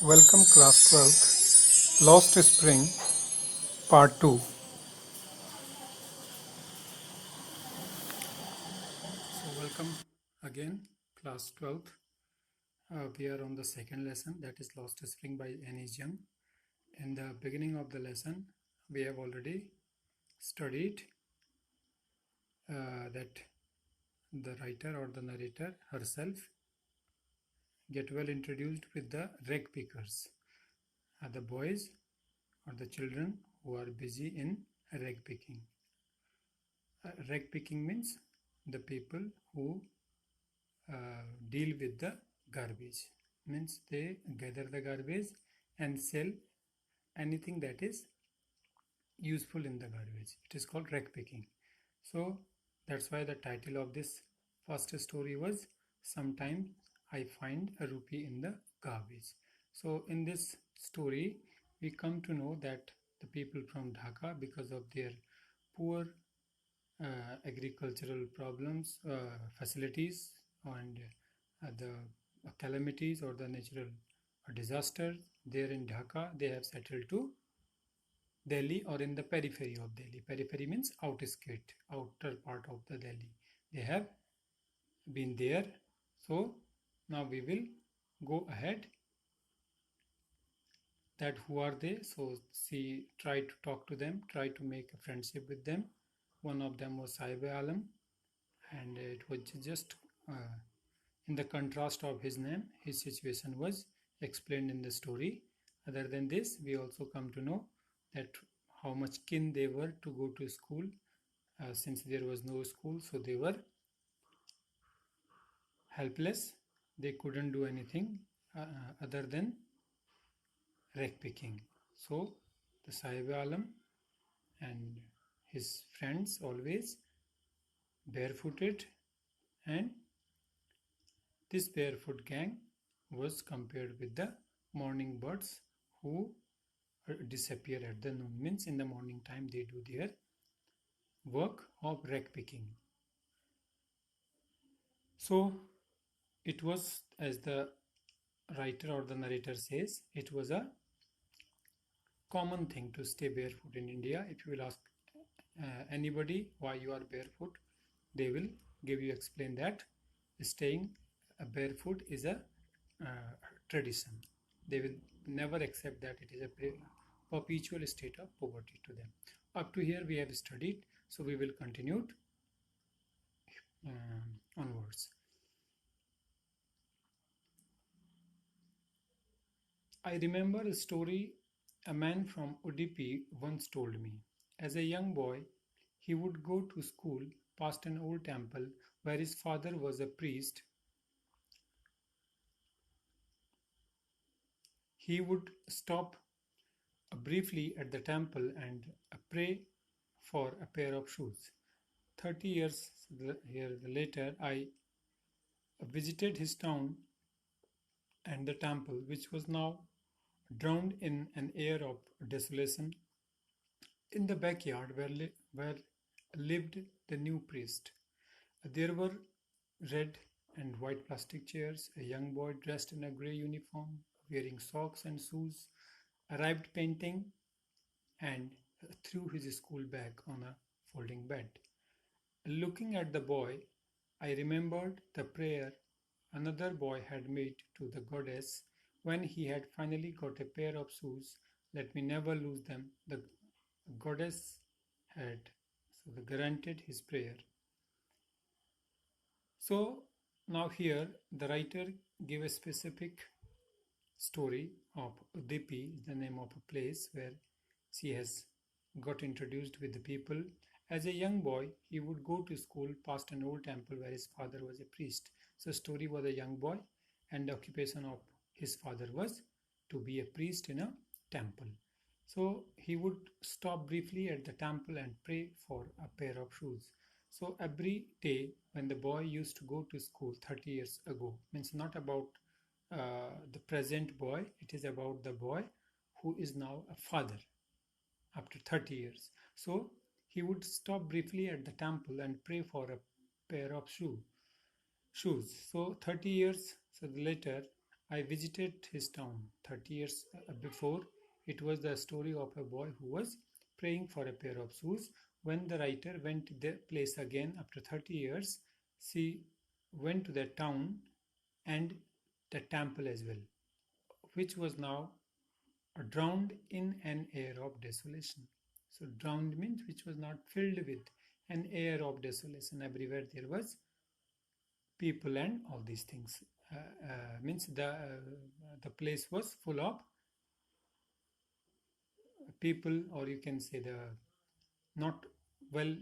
Welcome class 12th, Lost Spring, part 2. So welcome again class 12th. We are on the second lesson, that is Lost Spring by Jung. In the beginning of the lesson, we have already studied that the writer or the narrator herself get well introduced with the rag pickers, the boys or the children who are busy in rag picking. Rag picking means the people who deal with the garbage, means they gather the garbage and sell anything that is useful in the garbage. It is called rag picking. So that's why the title of this first story was Sometimes I Find a Rupee in the Garbage. So in this story we come to know that the people from Dhaka, because of their poor agricultural problems, facilities, and the calamities or the natural disasters there in Dhaka, they have settled to Delhi or in the periphery of Delhi. Periphery means outskirt, outer part of the Delhi. They have been there. So now we will go ahead that who are they. So she tried to talk to them, try to make a friendship with them. One of them was Saib Alam, and it was just in the contrast of his name, his situation was explained in the story. Other than this, we also come to know that how much keen they were to go to school, since there was no school, so they were helpless. They couldn't do anything other than rag picking. So the Sahib Alam and his friends always barefooted, and this barefoot gang was compared with the morning birds who disappear at the noon, means in the morning time they do their work of rag picking. So it was, as the writer or the narrator says, it was a common thing to stay barefoot in India. If you will ask anybody why you are barefoot, they will explain that staying barefoot is a tradition. They will never accept that it is a perpetual state of poverty to them. Up to here we have studied, so we will continue onwards. I remember a story a man from Udupi once told me. As a young boy, he would go to school past an old temple where his father was a priest. He would stop briefly at the temple and pray for a pair of shoes. 30 years later, I visited his town and the temple, which was now drowned in an air of desolation. In the backyard where lived the new priest, there were red and white plastic chairs. A young boy dressed in a grey uniform, wearing socks and shoes, arrived painting and threw his school bag on a folding bed. Looking at the boy, I remembered the prayer another boy had made to the goddess when he had finally got a pair of shoes. Let me never lose them. The goddess had granted his prayer. So now here the writer gave a specific story of Udupi, the name of a place where she has got introduced with the people. As a young boy, he would go to school past an old temple where his father was a priest. So story was a young boy, and the occupation of his father was to be a priest in a temple. So he would stop briefly at the temple and pray for a pair of shoes. So every day when the boy used to go to school 30 years ago, means not about the present boy, it is about the boy who is now a father after 30 years. So he would stop briefly at the temple and pray for a pair of shoes. So 30 years later, I visited his town 30 years before. It was the story of a boy who was praying for a pair of shoes. When the writer went to the place again after 30 years, she went to the town and the temple as well, which was now drowned in an air of desolation. So, drowned means which was not filled with an air of desolation. Everywhere there was people and all these things. Means the place was full of people, or you can say the not well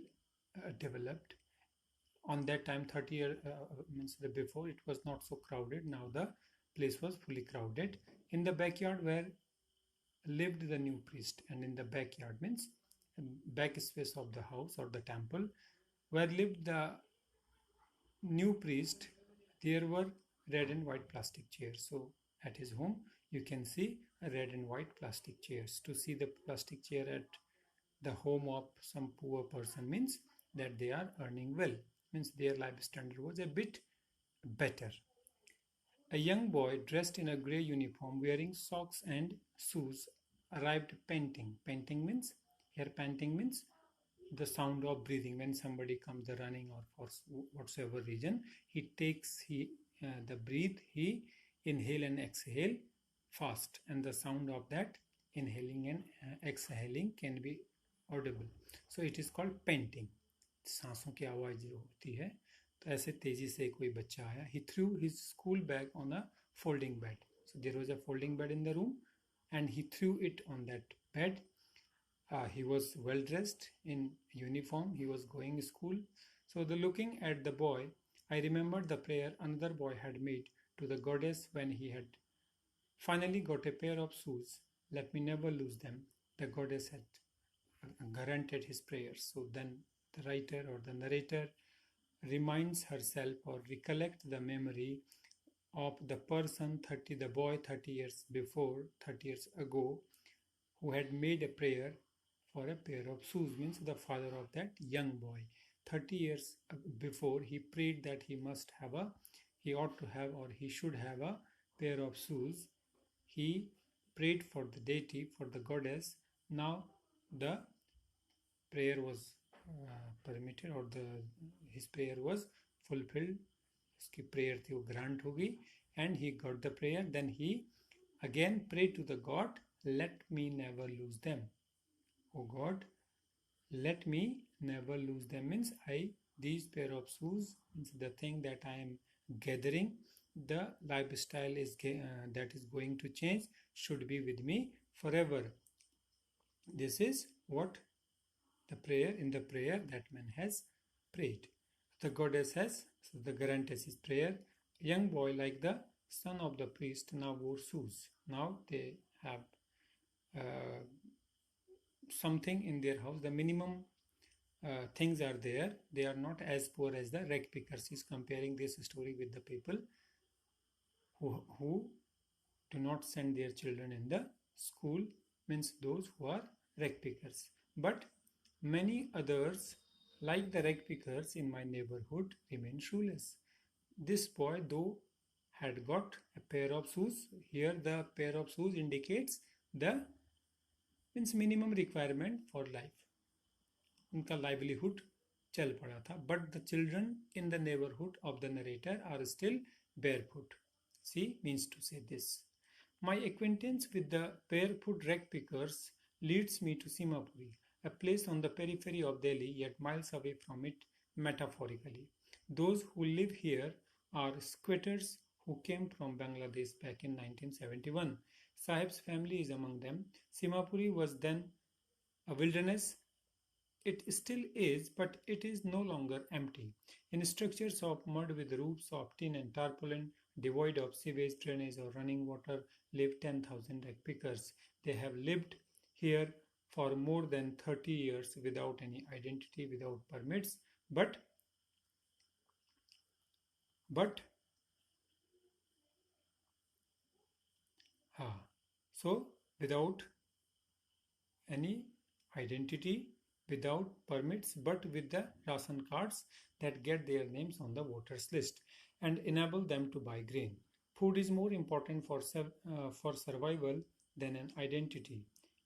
developed. On that time, 30 year means the before, it was not so crowded. Now the place was fully crowded. In the backyard where lived the new priest, and in the backyard means back space of the house or the temple where lived the new priest, there were red and white plastic chairs. So at his home you can see a red and white plastic chairs. To see the plastic chair at the home of some poor person means that they are earning well, means their life standard was a bit better. A young boy dressed in a grey uniform, wearing socks and shoes, arrived panting. Panting means, here panting means the sound of breathing. When somebody comes running or for whatsoever reason, he takes the breathe, he inhale and exhale fast, and the sound of that inhaling and exhaling can be audible. So it is called panting. सांसों की आवाज जो होती है, तो ऐसे तेजी से कोई बच्चा आया. He threw his school bag on a folding bed. So there was a folding bed in the room, and he threw it on that bed. He was well dressed in uniform. He was going to school. So looking at the boy, I remembered the prayer another boy had made to the goddess when he had finally got a pair of shoes. Let me never lose them. The goddess had granted his prayers. So then the writer or the narrator reminds herself or recollect the memory of the person the boy 30 years before, 30 years ago, who had made a prayer for a pair of shoes, means the father of that young boy. 30 years before, he prayed that he ought to have, or he should have a pair of shoes. He prayed for the deity, for the goddess. Now the prayer was permitted, or his prayer was fulfilled. His prayer थी वो grant हो गई, and he got the prayer. Then he again prayed to the God, let me never lose them. Oh God, let me never lose them, means these pair of shoes, means the thing that I am gathering, the lifestyle is that is going to change, should be with me forever. This is what the prayer that man has prayed. The goddess has, so the granted his prayer. Young boy, like the son of the priest, now wore shoes. Now they have something in their house. The minimum things are there. They are not as poor as the rag pickers. He's comparing this story with the people who do not send their children in the school, means those who are rag pickers. But many others, like the rag pickers in my neighborhood, remain shoeless. This boy, though, had got a pair of shoes. Here the pair of shoes indicates the means minimum requirement for life. उनका livelihood चल पड़ा था. But the children in the neighborhood of the narrator are still barefoot. See, means to say this. My acquaintance with the barefoot rag pickers leads me to Simapuri, a place on the periphery of Delhi, yet miles away from it metaphorically. Those who live here are squatters who came from Bangladesh back in 1971. Sahib's family is among them. Simapuri was then a wilderness. It still is, but it is no longer empty. In structures of mud with roofs of tin and tarpaulin, devoid of sewage, drainage, or running water, live 10,000 rag pickers. They have lived here for more than 30 years without any identity, without permits, but so without any identity, without permits, but with the ration cards that get their names on the voters list and enable them to buy grain. Food is more important for survival than an identity.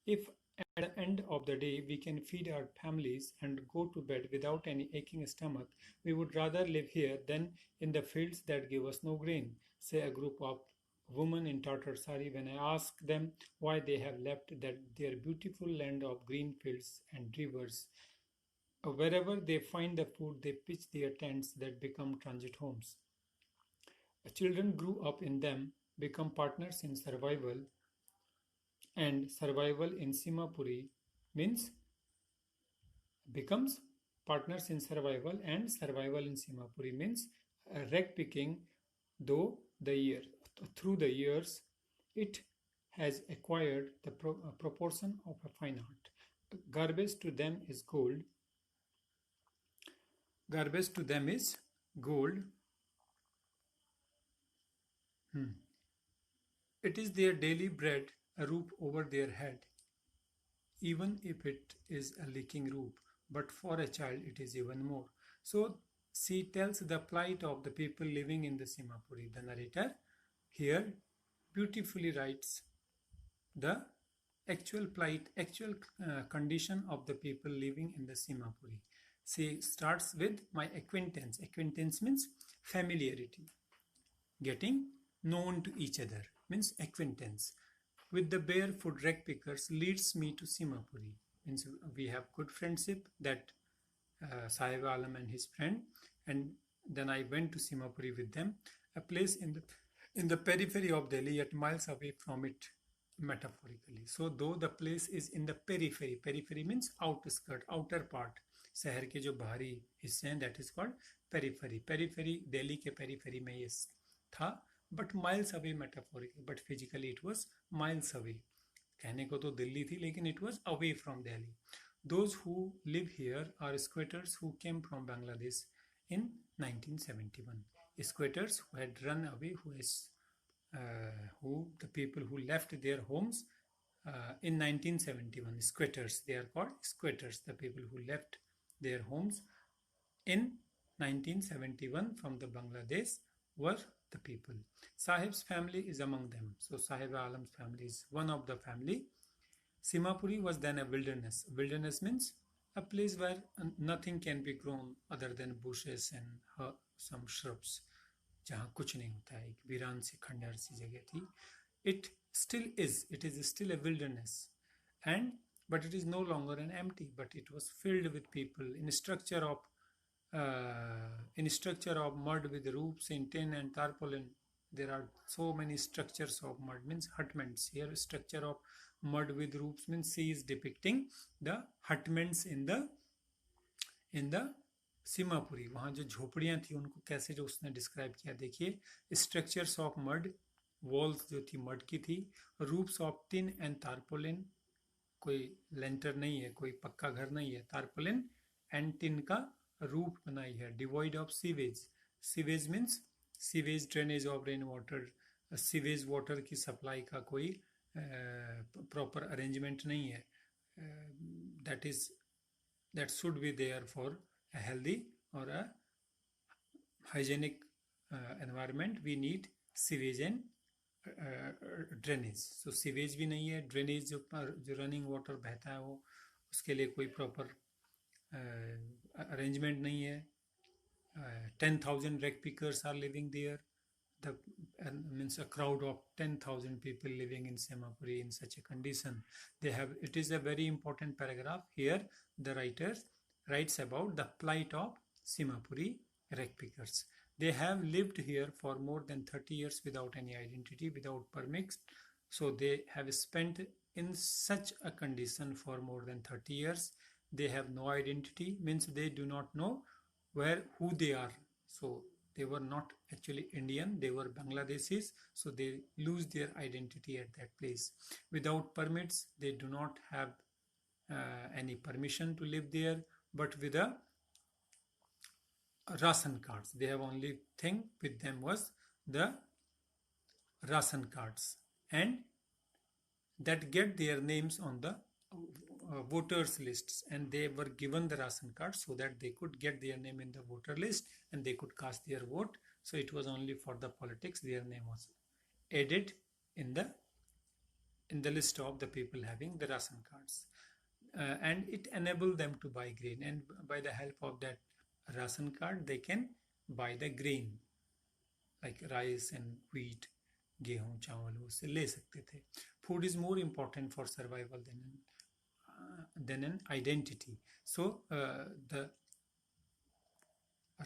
If at the end of the day we can feed our families and go to bed without any aching stomach, we would rather live here than in the fields that give us no grain, say a group of women in Tatar Sari when I ask them why they have left their beautiful land of green fields and rivers. Wherever they find the food, they pitch their tents that become transit homes. Children grew up in them, become partners in survival, and survival in Simapuri means becomes partners in survival, and survival in Simapuri means rag picking. Though the year through the years, it has acquired the proportion of a fine art. Garbage to them is gold. Garbage to them is gold. It is their daily bread, a roof over their head, even if it is a leaking roof. But for a child, it is even more. So she tells the plight of the people living in the Simapuri. The narrator here beautifully writes the actual plight, actual condition of the people living in the Simapuri. She starts with my acquaintance. Acquaintance means familiarity, getting known to each other means acquaintance. With the barefoot rag pickers leads me to Simapuri. Means we have good friendship, that Sahib Alam and his friend, and then I went to Simapuri with them, a place in the periphery of Delhi, yet miles away from it metaphorically. So though the place is in the periphery, periphery means outskirt, outer part, शहर के जो बाहरी हिस्से हैं, that is called periphery. Periphery Delhi के periphery में ये था, but miles away metaphorically, but physically it was miles away. कहने को तो दिल्ली थी, लेकिन it was away from Delhi. Those who live here are squatters who came from Bangladesh in 1971. Squatters who had run away, the people who left their homes in 1971. Squatters, they are called squatters, the people who left their homes in 1971 from the Bangladesh were the people. Sahib's family is among them. So Sahib Alam's family is one of the family. Simapuri was then a wilderness. Wilderness means a place where nothing can be grown other than bushes and some shrubs. जहाँ कुछ नहीं होता है, एक वीरान सी खंडर सी जगह थी. It still is. It is still a wilderness, but it is no longer an empty. But it was filled with people in structure of mud with roofs in tin and tarpaulin. There are so many structures of mud, means hutments. Here structure of mud with roofs means she is depicting the hutments in the Simapuri. वहाँ जो झोपड़ियाँ थी उनको कैसे जो उसने describe किया, देखिए. Structures of mud, walls जो थी मड की थी. Roofs of tin and tarpaulin, कोई लेंटर नहीं है, कोई पक्का घर नहीं है. तारपोलिन एंड टिन का रूफ बनाई है. Devoid of sewage. Sewage means sewage drainage of rain water. Sewage water की सप्लाई का कोई प्रॉपर अरेंजमेंट नहीं है. that should be there for a healthy or a hygienic environment. We need sewage and drainage. So sewage भी नहीं है. Drainage जो running water बहता है वो, उसके लिए कोई प्रॉपर अरेंजमेंट नहीं है. 10,000 rag pickers are living there. Means a crowd of 10,000 people living in Simapuri in such a condition. It is a very important paragraph here. The writer writes about the plight of Simapuri rag pickers. They have lived here for more than 30 years without any identity, without permits. So they have spent in such a condition for more than 30 years. They have no identity, means they do not know who they are. So they were not actually Indian, they were Bangladeshis. So they lose their identity at that place. Without permits, they do not have any permission to live there, but with a ration cards. They have only thing with them was the ration cards, and that get their names on the voters lists, and they were given the ration cards so that they could get their name in the voter list and they could cast their vote. So it was only for the politics their name was added in the list of the people having the ration cards. And it enabled them to buy grain, and by the help of that ration card they can buy the grain like rice and wheat, गेहूं चावल वो से ले सकते थे. Food is more important for survival than an identity. So the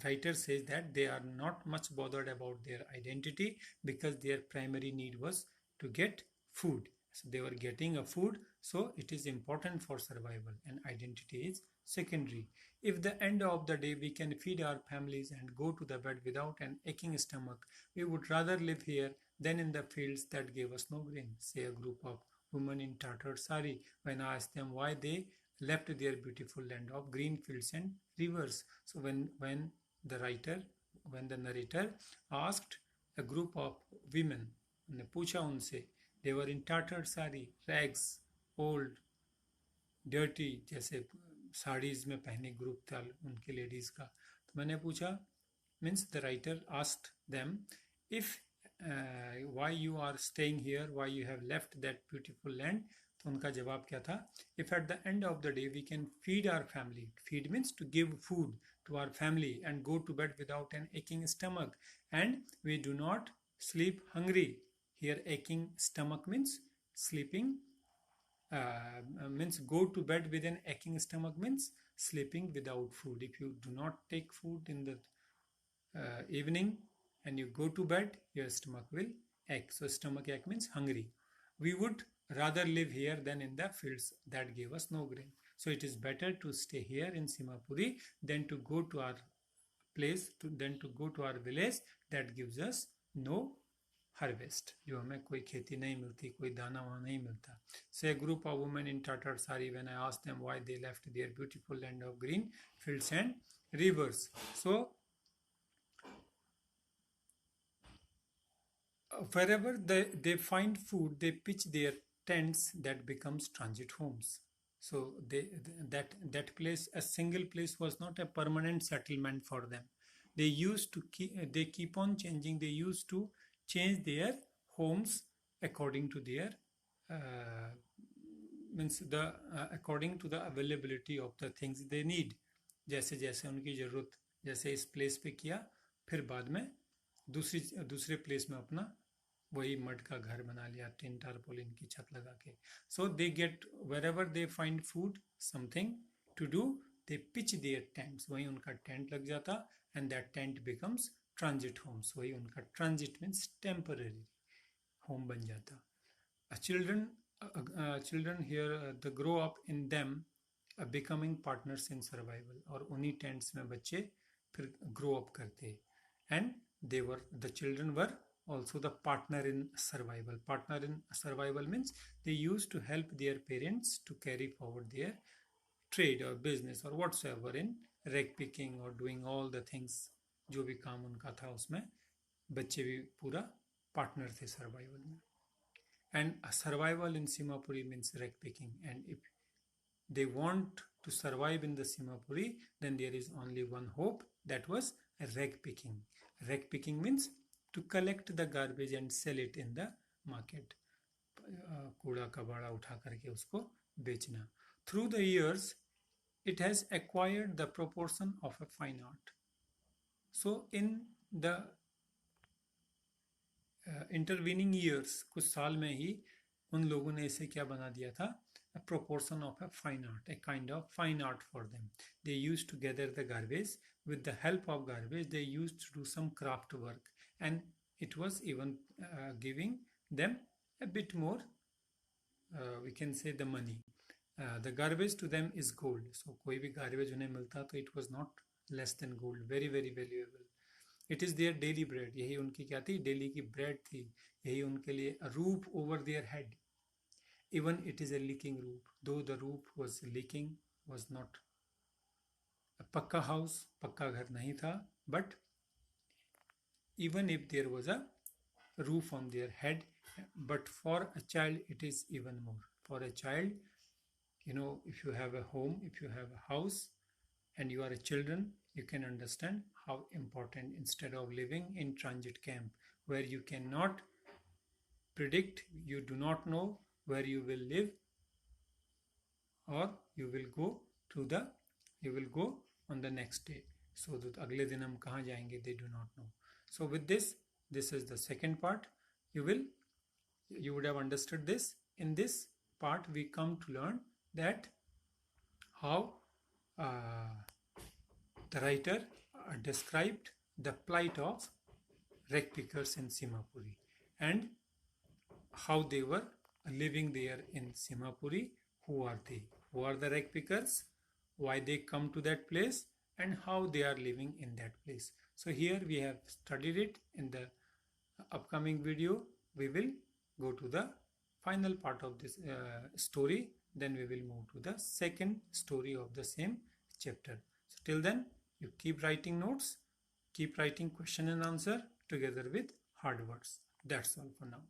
writer says that they are not much bothered about their identity because their primary need was to get food. So they were getting a food, so it is important for survival, and identity is secondary. If the end of the day we can feed our families and go to the bed without an aching stomach, we would rather live here than in the fields that gave us no grain, say a group of women in tattered sari when I asked them why they left their beautiful land of green fields and rivers. So when the narrator asked a group of women, ने पूछा उनसे, they were in tattered sari, rags, old, dirty, जैसे साड़ीज में पहने group था उनके ladies का. तो मैंने पूछा, means the writer asked them if why you are staying here, why you have left that beautiful land. तो उनका जवाब क्या था? If at the end of the day we can feed our family, feed means to give food to our family and go to bed without an aching stomach, and we do not sleep hungry. Here aching stomach means sleeping, means go to bed with an aching stomach means sleeping without food. If you do not take food in the evening and you go to bed, your stomach will ache. So stomach ache means hungry. We would rather live here than in the fields that gave us no grain. So it is better to stay here in Simapuri than to go to our place, than to go to our village that gives us no harvest. जो हमें कोई खेती नहीं मिलती, कोई दाना वहाँ नहीं मिलता. Say a group of women in tattered sari when I asked them why they left their beautiful land of green fields and rivers. So wherever they find food, they pitch their tents that becomes transit homes. So that place, a single place was not a permanent settlement for them. They used to keep on changing. They used to change their homes according to their according to the availability of the things they need. जैसे जैसे उनकी ज़रूरत, जैसे इस place पे किया, फिर बाद में दूसरे प्लेस में अपना वही मड का घर बना लिया, टिन टारपोलिन की छत लगा के. So they get wherever they find food, something to do, they pitch their tents. वहीं उनका टेंट लग जाता, and that tent becomes transit homes. वही उनका transit means temporary home बन जाता. Children here they grow up in them, becoming partners in survival. और उन्हीं टेंट्स में बच्चे फिर grow up करते, and the children were also the partner in survival. Partner in survival means they used to help their parents to carry forward their trade or business or whatsoever in rag picking or doing all the things. जो भी काम उनका था उसमें बच्चे भी पूरा partner थे survival में. And survival in Simapuri means rag picking. And if they want to survive in the Simapuri, then there is only one hope, that was rag picking. Rag picking means to collect the garbage and sell it in the market. कूड़ा कबाड़ा उठा करके उसको बेचना. Through the years, it has acquired the proportion of a fine art. So in the intervening years, कुछ साल में ही उन लोगों ने इसे क्या बना दिया था? A proportion of a fine art, a kind of fine art for them. They used to gather the garbage. With the help of garbage, they used to do some craft work, and it was even giving them a bit more, we can say, the money. The garbage to them is gold. So कोई भी garbage उन्हें मिलता तो it was not less than gold, very very valuable. It is their daily bread. यही उनकी क्या थी? Daily की bread थी. यही उनके लिए a roof over their head. Even it is a leaking roof. Though the roof was leaking, was not a पक्का house, पक्का घर नहीं था, but even if there was a roof on their head, but for a child it is even more. For a child, if you have a home, if you have a house, and you are a children, you can understand how important, instead of living in transit camp where you cannot predict, you do not know where you will live, or you will go to the, you will go on the next day. So that अगले दिन हम कहाँ जाएंगे, they do not know. So with this is the second part. You would have understood this. In this part we come to learn that how the writer described the plight of rag pickers in Simapuri and how they were living there in Simapuri. Who are they? Who are the rag pickers? Why they come to that place and how they are living in that place. So here we have studied it. In the upcoming video we will go to the final part of this story. Then we will move to the second story of the same chapter. So till then you keep writing notes, keep writing question and answer together with hard words. That's all for now.